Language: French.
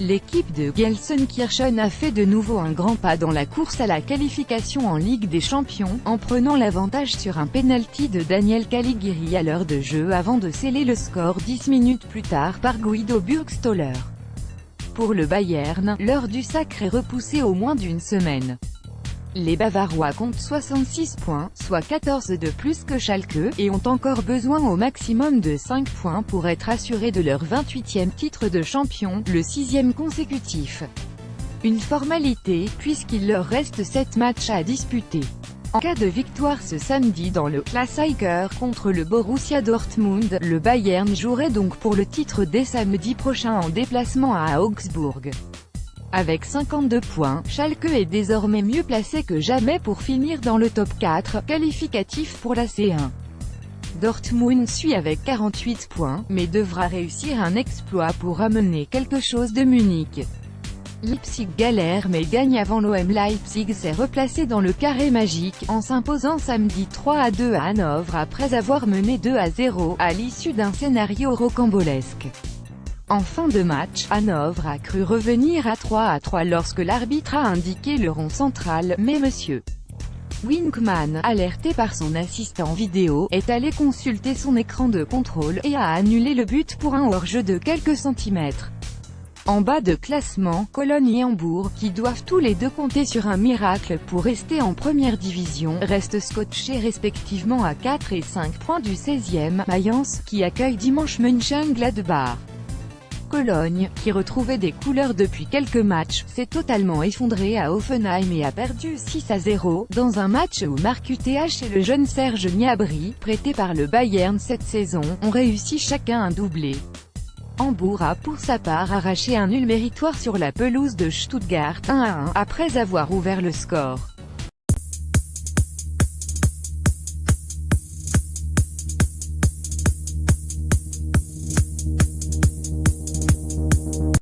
L'équipe de Gelsenkirchen a fait de nouveau un grand pas dans la course à la qualification en Ligue des Champions, en prenant l'avantage sur un penalty de Daniel Caligiuri à l'heure de jeu avant de sceller le score 10 minutes plus tard par Guido Burgstaller. Pour le Bayern, l'heure du sacre est repoussée au moins d'une semaine. Les Bavarois comptent 66 points, soit 14 de plus que Schalke, et ont encore besoin au maximum de 5 points pour être assurés de leur 28e titre de champion, le 6e consécutif. Une formalité, puisqu'il leur reste 7 matchs à disputer. En cas de victoire ce samedi dans le Klassiker contre le Borussia Dortmund, le Bayern jouerait donc pour le titre dès samedi prochain en déplacement à Augsbourg. Avec 52 points, Schalke est désormais mieux placé que jamais pour finir dans le top 4, qualificatif pour la C1. Dortmund suit avec 48 points, mais devra réussir un exploit pour amener quelque chose de Munich. Leipzig galère mais gagne avant l'OM. Leipzig s'est replacé dans le carré magique, en s'imposant samedi 3-2 à Hanovre après avoir mené 2-0, à l'issue d'un scénario rocambolesque. En fin de match, Hanovre a cru revenir à 3-3 lorsque l'arbitre a indiqué le rond central, mais M. Winkman, alerté par son assistant vidéo, est allé consulter son écran de contrôle, et a annulé le but pour un hors-jeu de quelques centimètres. En bas de classement, Cologne et Hambourg, qui doivent tous les deux compter sur un miracle pour rester en première division, restent scotchés respectivement à 4 et 5 points du 16e, Mayence, qui accueille dimanche Mönchengladbach. Cologne, qui retrouvait des couleurs depuis quelques matchs, s'est totalement effondré à Hoffenheim et a perdu 6-0, dans un match où Marc Uth et le jeune Serge Gnabry, prêté par le Bayern cette saison, ont réussi chacun un doublé. Hambourg a pour sa part arraché un nul méritoire sur la pelouse de Stuttgart 1-1, après avoir ouvert le score.